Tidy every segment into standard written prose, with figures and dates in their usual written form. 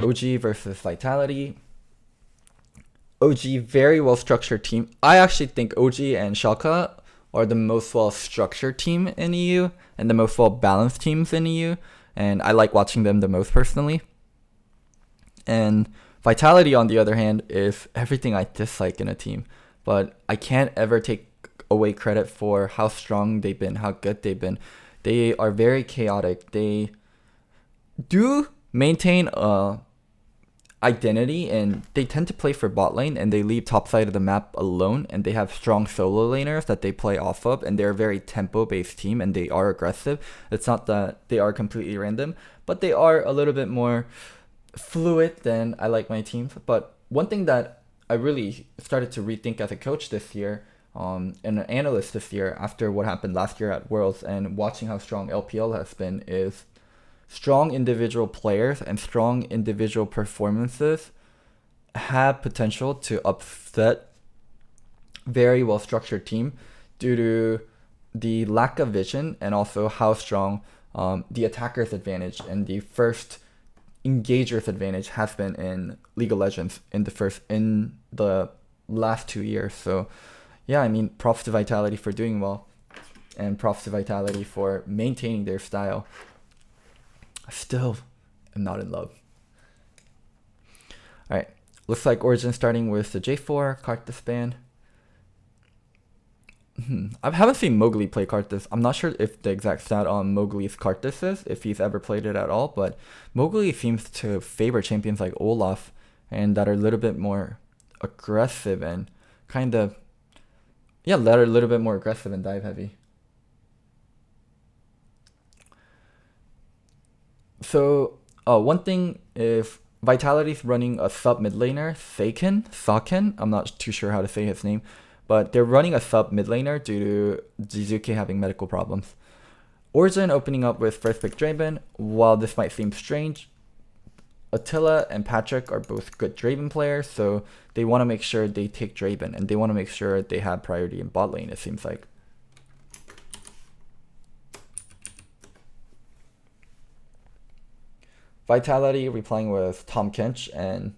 OG versus Vitality. OG, very well structured team. I actually think OG and Schalke are the most well structured team in EU and the most well balanced teams in EU, and I like watching them the most personally. And Vitality, on the other hand, is everything I dislike in a team, but I can't ever take away credit for how strong they've been, how good they've been. They are very chaotic. They do maintain a identity, and they tend to play for bot lane, and they leave top side of the map alone, and they have strong solo laners that they play off of, and they're a very tempo based team, and they are aggressive. It's not that they are completely random, but they are a little bit more fluid than I like my teams. But one thing that I really started to rethink as a coach this year, and an analyst this year after what happened last year at Worlds and watching how strong LPL has been, is strong individual players and strong individual performances have potential to upset very well structured team due to the lack of vision and also how strong the attacker's advantage and the first engager's advantage has been in League of Legends in the last 2 years. So yeah, I mean, props to Vitality for doing well, and props to Vitality for maintaining their style. I still am not in love. Alright, looks like Origen starting with the J4, Karthus ban. I haven't seen Mowgli play Karthus. I'm not sure if the exact stat on Mowgli's Karthus is, if he's ever played it at all, but Mowgli seems to favor champions like Olaf and that are a little bit more aggressive and kind of, yeah, that are a little bit more aggressive and dive heavy. So one thing is Vitality's running a sub mid laner, Saken. I'm not too sure how to say his name, but they're running a sub mid laner due to Jizuke having medical problems. Origen opening up with first pick Draven. While this might seem strange, Attila and Patrick are both good Draven players, so they want to make sure they take Draven, and they want to make sure they have priority in bot lane, it seems like. Vitality replying with Tom Kench and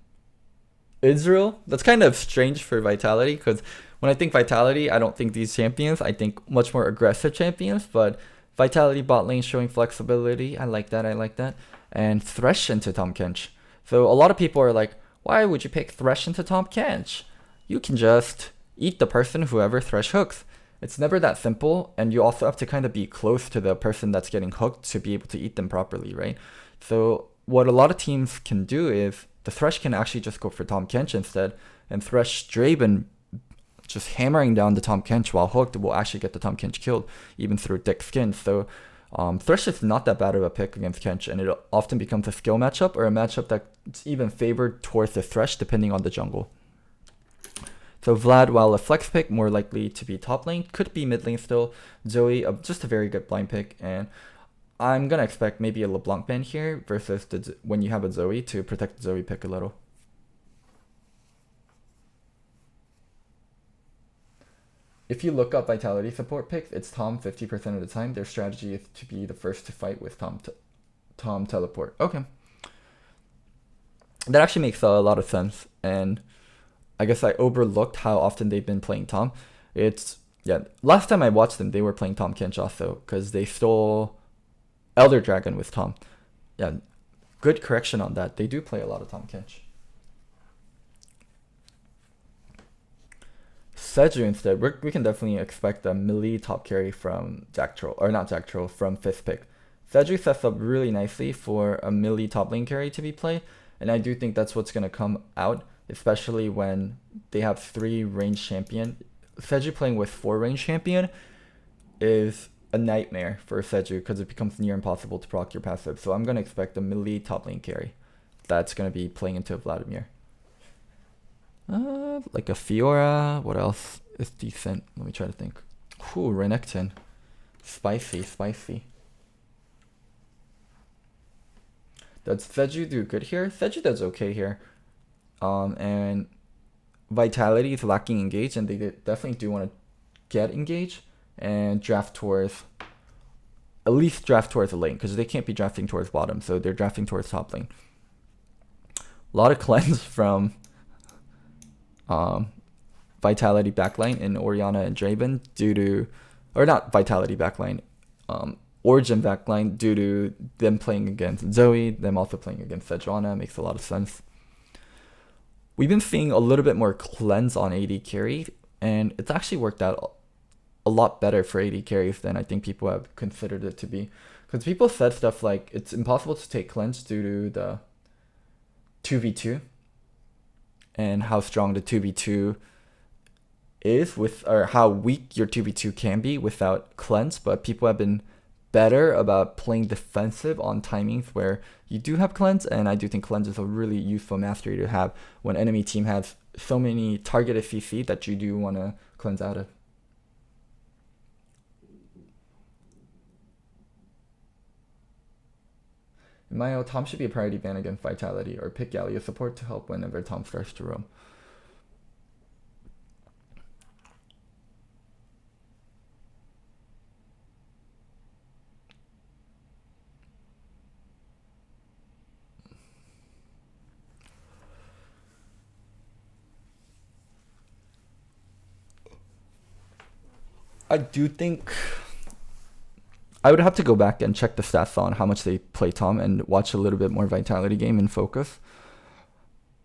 Israel. That's kind of strange for Vitality, because when I think Vitality, I don't think these champions. I think much more aggressive champions, but Vitality bot lane showing flexibility. I like that. And Thresh into Tom Kench. So a lot of people are like, why would you pick Thresh into Tom Kench? You can just eat the person whoever Thresh hooks. It's never that simple, and you also have to kind of be close to the person that's getting hooked to be able to eat them properly, right? So what a lot of teams can do is the Thresh can actually just go for Tom Kench instead, and Thresh Draven just hammering down the Tom Kench while hooked will actually get the Tom Kench killed, even through thick skin. So Thresh is not that bad of a pick against Kench, and it often becomes a skill matchup or a matchup that's even favored towards the Thresh depending on the jungle. So Vlad, while a flex pick, more likely to be top lane, could be mid lane still. Zoe, just a very good blind pick, and I'm going to expect maybe a LeBlanc ban here versus when you have a Zoe to protect the Zoe pick a little. If you look up Vitality support picks, it's Tom 50% of the time. Their strategy is to be the first to fight with Tom teleport. Okay. That actually makes a lot of sense, and I guess I overlooked how often they've been playing Tom. Last time I watched them, they were playing Tom Kench also, because they stole Elder Dragon with Tom. Yeah, good correction on that. They do play a lot of Tom Kench. Seju instead, we can definitely expect a melee top carry from from 5th pick. Seju sets up really nicely for a melee top lane carry to be played, and I do think that's what's going to come out, especially when they have 3 range champion. Seju playing with 4 range champion is a nightmare for Seju because it becomes near impossible to proc your passive. So I'm going to expect a melee top lane carry that's going to be playing into Vladimir. Like a Fiora. What else is decent? Let me try to think. Ooh, Renekton. Spicy. Does Seju do good here? Seju does okay here. And Vitality is lacking engage, and they definitely do want to get engage and draft towards, a lane, because they can't be drafting towards bottom, so they're drafting towards top lane. A lot of cleanse from Vitality backline in Oriana and Draven due to, or not Vitality backline, Origen backline due to them playing against Zoe, them also playing against Sejuani. Makes a lot of sense. We've been seeing a little bit more cleanse on AD carry, and it's actually worked out a lot better for AD carries than I think people have considered it to be. Because people said stuff like it's impossible to take cleanse due to the 2v2 and how strong the 2v2 is with, or how weak your 2v2 can be without cleanse, but people have been better about playing defensive on timings where you do have cleanse, and I do think cleanse is a really useful mastery to have when enemy team has so many targeted CC that you do want to cleanse out of. In my own, Tom should be a priority ban against Vitality, or pick Galio support to help whenever Tom starts to roam. I do think I would have to go back and check the stats on how much they play Tom and watch a little bit more Vitality game and focus.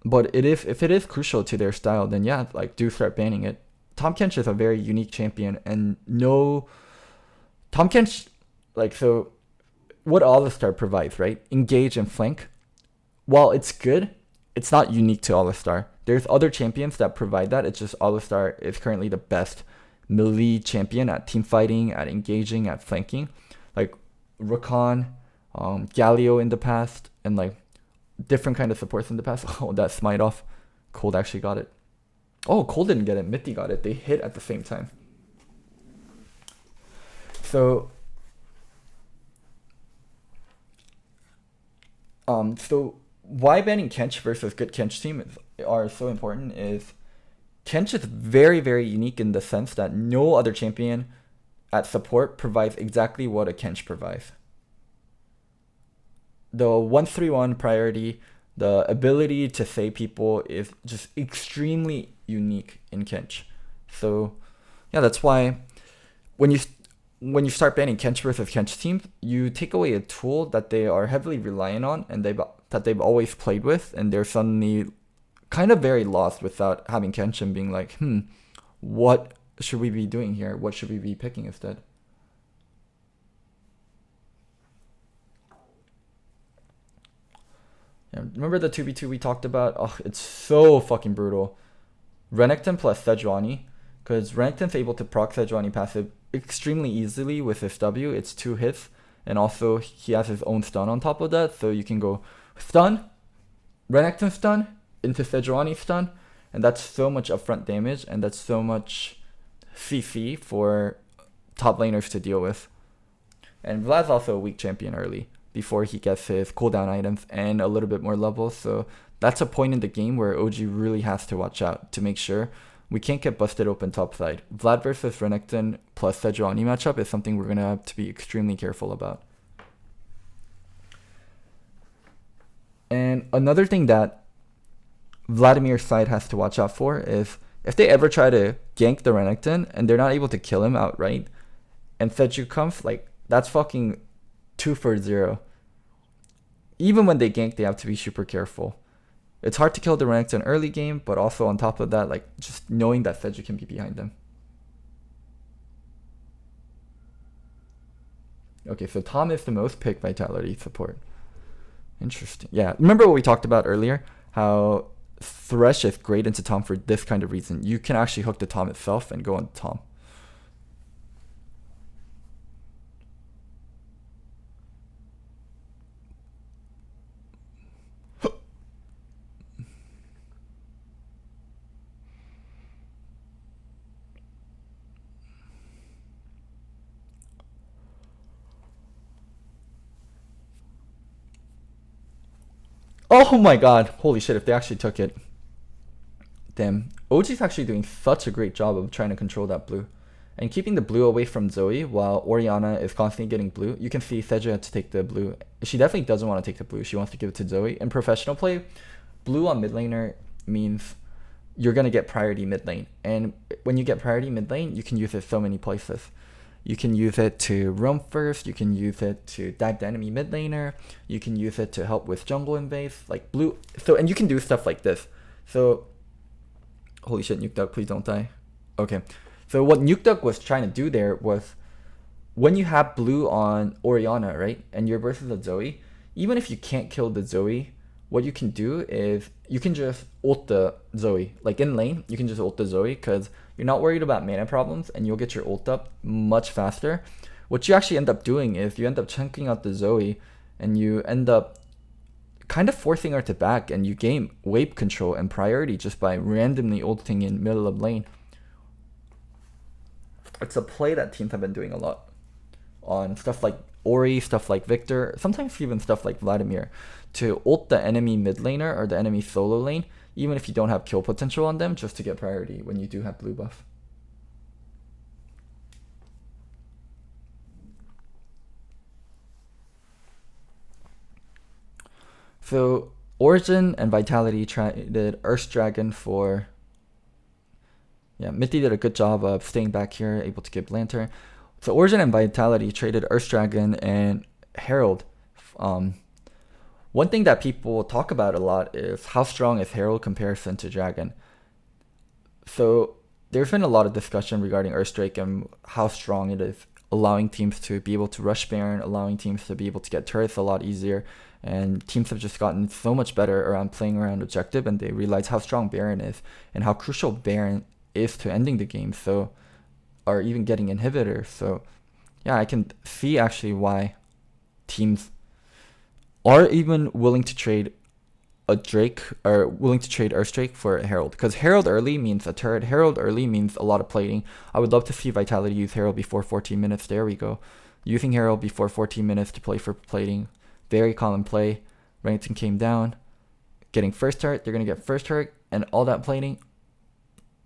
But if it is crucial to their style, then yeah, like do start banning it. Tahm Kench is a very unique champion, and no Tahm Kench, like, so what Alistar provides, right? Engage and flank. While it's good, it's not unique to Alistar. There's other champions that provide that. It's just Alistar is currently the best melee champion at team fighting, at engaging, at flanking. Like Rakan, Galio in the past, and like different kind of supports in the past. Oh, that smite off. Cold actually got it. Oh, Cold didn't get it. Mitty got it. They hit at the same time. So why banning Kench versus good Kench team are so important is Kench is very, very unique in the sense that no other champion at support provides exactly what a Kench provides. The 1-3-1 priority, the ability to save people is just extremely unique in Kench. So yeah, that's why when you start banning Kench versus Kench teams, you take away a tool that they are heavily reliant on and that they've always played with, and they're suddenly kind of very lost without having Kench and being like, what should we be doing here? What should we be picking instead? Yeah, remember the 2v2 we talked about? Oh, it's so fucking brutal. Renekton plus Sejuani, because Renekton's able to proc Sejuani passive extremely easily with his W. It's 2 hits, and also he has his own stun on top of that, so you can go stun, Renekton stun, into Sejuani stun, and that's so much upfront damage, and that's so much CC for top laners to deal with. And Vlad's also a weak champion early, before he gets his cooldown items and a little bit more levels, so that's a point in the game where OG really has to watch out to make sure we can't get busted open topside. Vlad versus Renekton plus Sejuani matchup is something we're going to have to be extremely careful about. And another thing that Vladimir's side has to watch out for is if they ever try to gank the Renekton and they're not able to kill him outright, and Seju comes, like, that's fucking 2 for 0. Even when they gank, they have to be super careful. It's hard to kill the Renekton early game, but also on top of that, like, just knowing that Seju can be behind them. Okay, so Tom is the most picked Vitality support. Interesting. Yeah, remember what we talked about earlier? How Thresh is great into Tom for this kind of reason. You can actually hook the Tom itself and go on Tom. Oh my god, holy shit, if they actually took it. Damn, OG's actually doing such a great job of trying to control that blue. And keeping the blue away from Zoe while Oriana is constantly getting blue. You can see Seju had to take the blue. She definitely doesn't want to take the blue. She wants to give it to Zoe. In professional play, blue on mid laner means you're gonna get priority mid lane, and when you get priority mid lane, you can use it so many places. You can use it to roam first, you can use it to dive the enemy mid laner, you can use it to help with jungle invades, like blue. So, and you can do stuff like this. So, holy shit, Nuke Duck, please don't die. Okay, so what Nuke Duck was trying to do there was, when you have blue on Orianna, right, and you're versus a Zoe, even if you can't kill the Zoe, what you can do is you can just ult the Zoe. Like in lane, you can just ult the Zoe because you're not worried about mana problems and you'll get your ult up much faster. What you actually end up doing is you end up chunking out the Zoe and you end up kind of forcing her to back, and you gain wave control and priority just by randomly ulting in middle of lane. It's a play that teams have been doing a lot on stuff like Ori, stuff like Victor, sometimes even stuff like Vladimir, to ult the enemy mid laner or the enemy solo lane, even if you don't have kill potential on them, just to get priority when you do have blue buff. So Origen and Vitality traded Earth Dragon for... Yeah, Mithy did a good job of staying back here, able to get Lantern. So Origen and Vitality traded Earth Dragon and Herald. One thing that people talk about a lot is how strong is Herald comparison to Dragon. So there's been a lot of discussion regarding Earthdrake and how strong it is, allowing teams to be able to rush Baron, allowing teams to be able to get turrets a lot easier. And teams have just gotten so much better around playing around objective, and they realize how strong Baron is and how crucial Baron is to ending the game, so, or even getting inhibitors. So yeah, I can see actually why teams are even willing to trade a Drake, or willing to trade Earthdrake for a Herald, because Herald early means a turret. Herald early means a lot of plating. I would love to see Vitality use Herald before 14 minutes. There we go. Using Herald before 14 minutes to play for plating. Very common play. Renekton came down. Getting first turret. They're going to get first turret and all that plating.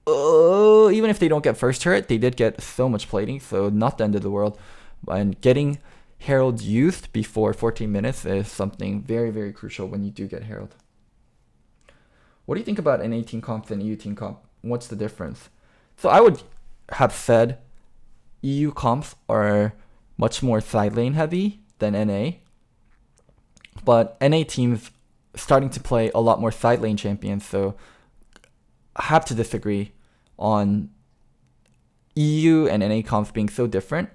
Oh, even if they don't get first turret, they did get so much plating, so not the end of the world. And getting Herald used before 14 minutes is something very, very crucial when you do get Herald. What do you think about NA team comp and EU team comp? What's the difference? So I would have said EU comps are much more side lane heavy than NA. But NA teams starting to play a lot more side lane champions, so I have to disagree on EU and NA comps being so different.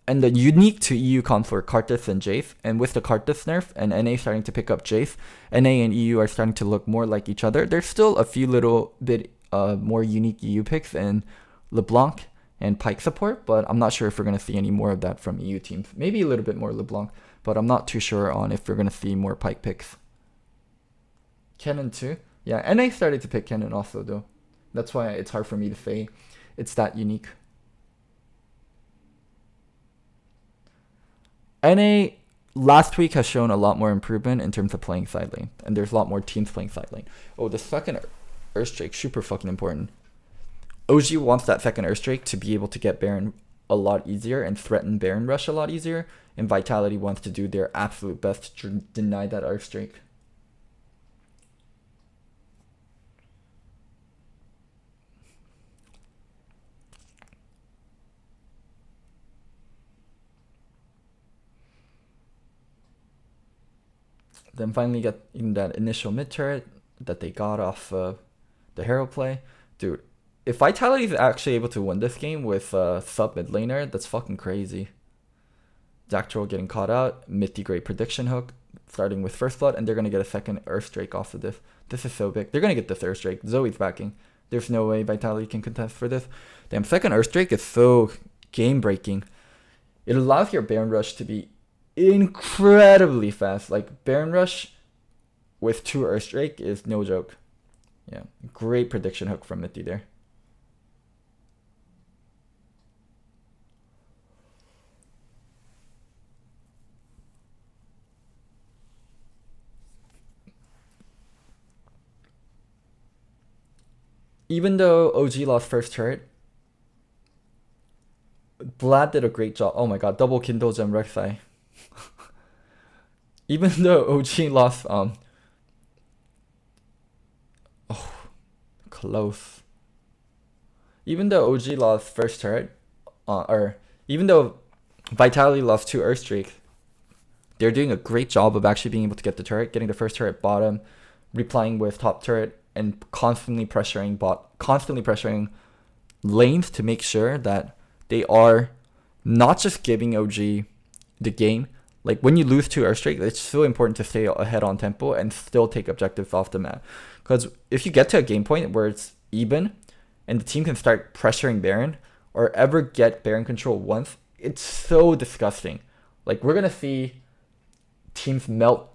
And the unique to EU comps were Karthus and Jace, and with the Karthus nerf and NA starting to pick up Jace, NA and EU are starting to look more like each other. There's still a few little bit more unique EU picks in LeBlanc and Pyke support, but I'm not sure if we're going to see any more of that from EU teams. Maybe a little bit more LeBlanc, but I'm not too sure on if we're going to see more Pyke picks. Kennen too. Yeah, NA started to pick Kennen also though. That's why it's hard for me to say it's that unique. NA last week has shown a lot more improvement in terms of playing side lane, and there's a lot more teams playing side lane. Oh, the second Earthdrake, super fucking important. OG wants that second Earthdrake to be able to get Baron a lot easier and threaten Baron Rush a lot easier, and Vitality wants to do their absolute best to deny that Earthdrake. Then finally get in that initial mid turret that they got off the Herald play. Dude, if Vitality is actually able to win this game with sub mid laner, that's fucking crazy. Zactroll getting caught out, Mithy great prediction hook, starting with first blood, and they're going to get a second Earthdrake off of this. This is so big. They're going to get this Earthdrake. Zoe's backing. There's no way Vitality can contest for this. Damn, second Earthdrake is so game breaking. It allows your Baron Rush to be incredibly fast. Like Baron Rush with 2 Earthdrake is no joke. Yeah, great prediction hook from Mithy there. Even though OG lost first turret, Vlad did a great job. Oh my god, double Kindle Gem Rek'Sai. Even though OG lost close. Even though OG lost first turret, or even though Vitality lost 2 Earth streaks, they're doing a great job of actually being able to get the turret, getting the first turret bottom, replying with top turret, and constantly pressuring lanes to make sure that they are not just giving OG the game. Like when you lose 2 Earth streaks, it's so important to stay ahead on tempo and still take objectives off the map. Because if you get to a game point where it's even, and the team can start pressuring Baron or ever get Baron control once, it's so disgusting. Like we're gonna see teams melt.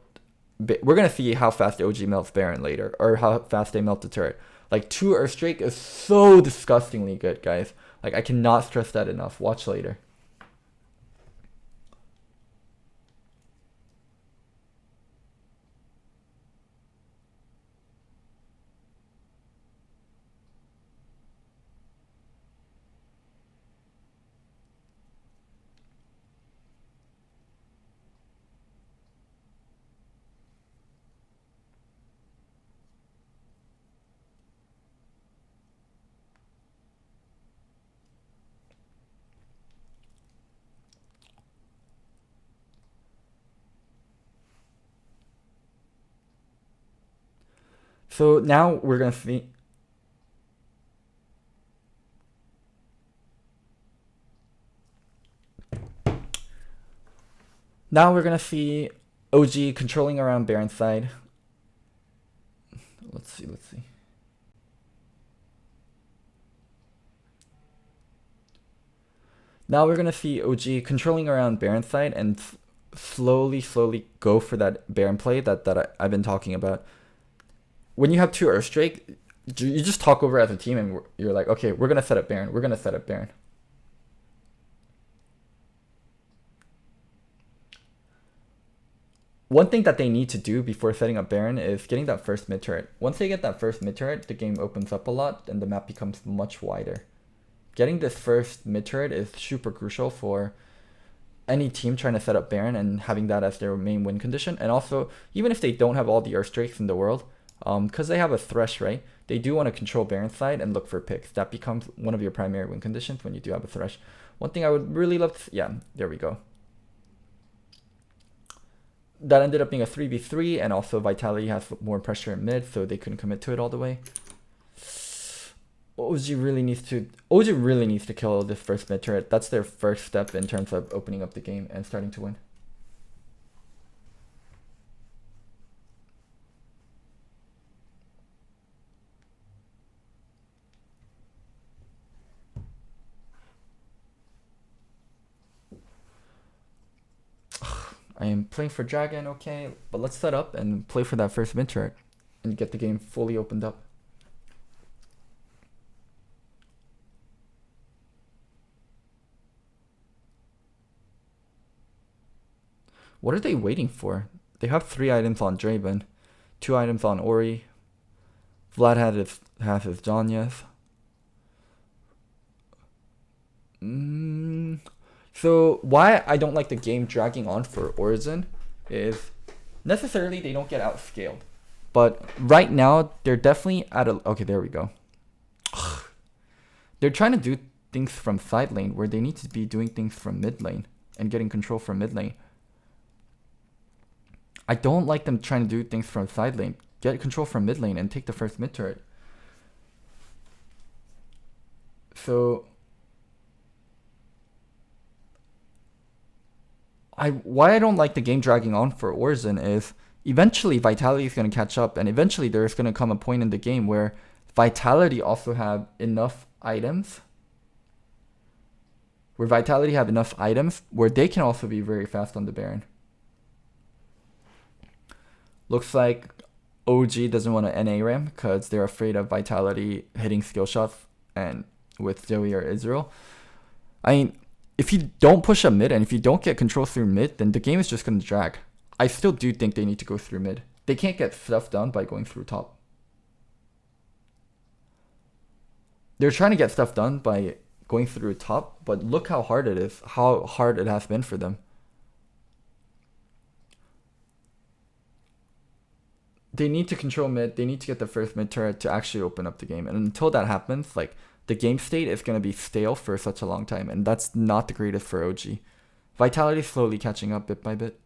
We're gonna see how fast OG melts Baron later, or how fast they melt the turret. Like 2 Earth Streak is so disgustingly good, guys. Like I cannot stress that enough. Watch later. So now we're gonna see. Now we're gonna see OG controlling around Baron's side. Let's see. Now we're gonna see OG controlling around Baron's side and slowly go for that Baron play that I've been talking about. When you have 2 Earth Drake, you just talk over as a team and you're like, okay, we're gonna set up Baron. We're gonna set up Baron. One thing that they need to do before setting up Baron is getting that first mid turret. Once they get that first mid turret, the game opens up a lot and the map becomes much wider. Getting this first mid turret is super crucial for any team trying to set up Baron and having that as their main win condition. And also, even if they don't have all the Earth Drakes in the world, because they have a Thresh, right? They do want to control Baron's side and look for picks. That becomes one of your primary win conditions when you do have a Thresh. One thing I would really love to... Yeah, there we go. That ended up being a 3v3, and also Vitality has more pressure in mid, so they couldn't commit to it all the way. OG really needs to kill this first mid turret. That's their first step in terms of opening up the game and starting to win. I am playing for Dragon, okay, but let's set up and play for that first mid turret and get the game fully opened up. What are they waiting for? They have 3 items on Draven, 2 items on Ori. Vlad has his Zhonya's. So why I don't like the game dragging on for Origen is necessarily they don't get outscaled. But right now, they're definitely at a... Okay, there we go. They're trying to do things from side lane where they need to be doing things from mid lane and getting control from mid lane. I don't like them trying to do things from side lane. Get control from mid lane and take the first mid turret. So... why I don't like the game dragging on for Origen is eventually Vitality is going to catch up, and eventually there's going to come a point in the game where Vitality also have enough items where they can also be very fast on the Baron. Looks like OG doesn't want to NA ram because they're afraid of Vitality hitting skill shots and with Zoe or Israel. I mean, if you don't push up mid and if you don't get control through mid, then the game is just going to drag. I still do think they need to go through mid. They can't get stuff done by going through top. They're trying to get stuff done by going through top, but look how hard it is, how hard it has been for them. they need to control mid. They need to get the first mid turret to actually open up the game. And until that happens, like, the game state is going to be stale for such a long time. And that's not the greatest for OG. Vitality is slowly catching up bit by bit.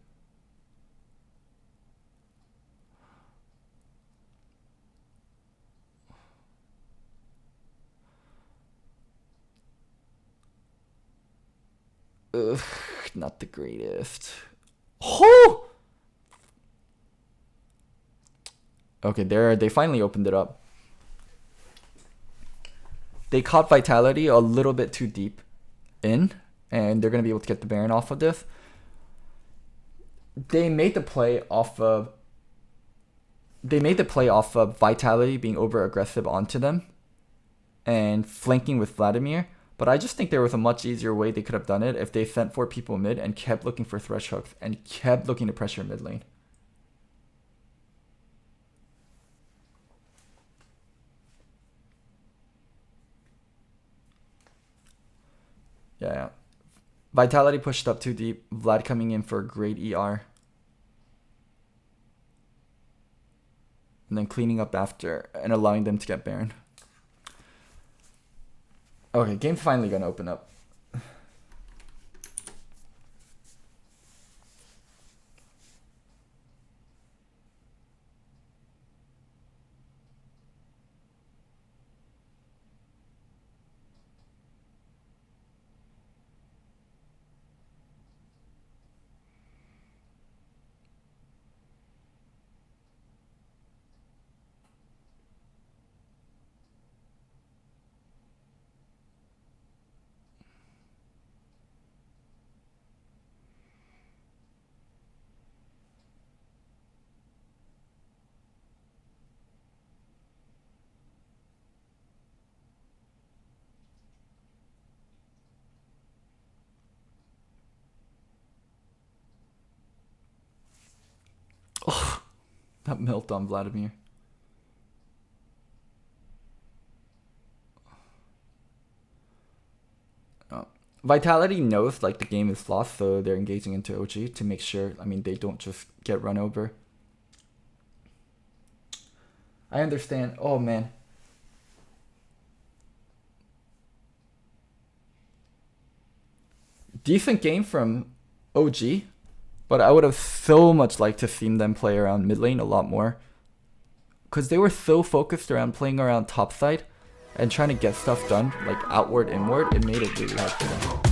Ugh, not the greatest. Oh! Okay, they finally opened it up. They caught Vitality a little bit too deep in, and they're going to be able to get the Baron off of this. They made the play off of Vitality being over aggressive onto them and flanking with Vladimir. But I just think there was a much easier way they could have done it if they sent 4 people mid and kept looking for thresh hooks and kept looking to pressure mid lane. Yeah. Vitality pushed up too deep. Vlad coming in for a great ER. And then cleaning up after and allowing them to get Baron. Okay, game's finally gonna open up. Oh, that melt on Vladimir. Vitality knows like the game is lost, so they're engaging into OG to make sure, I mean, they don't just get run over. I understand. Oh, man. Decent game from OG, but I would have so much liked to seen them play around mid lane a lot more. Because they were so focused around playing around top side and trying to get stuff done, like outward, inward, it made it really hard for them.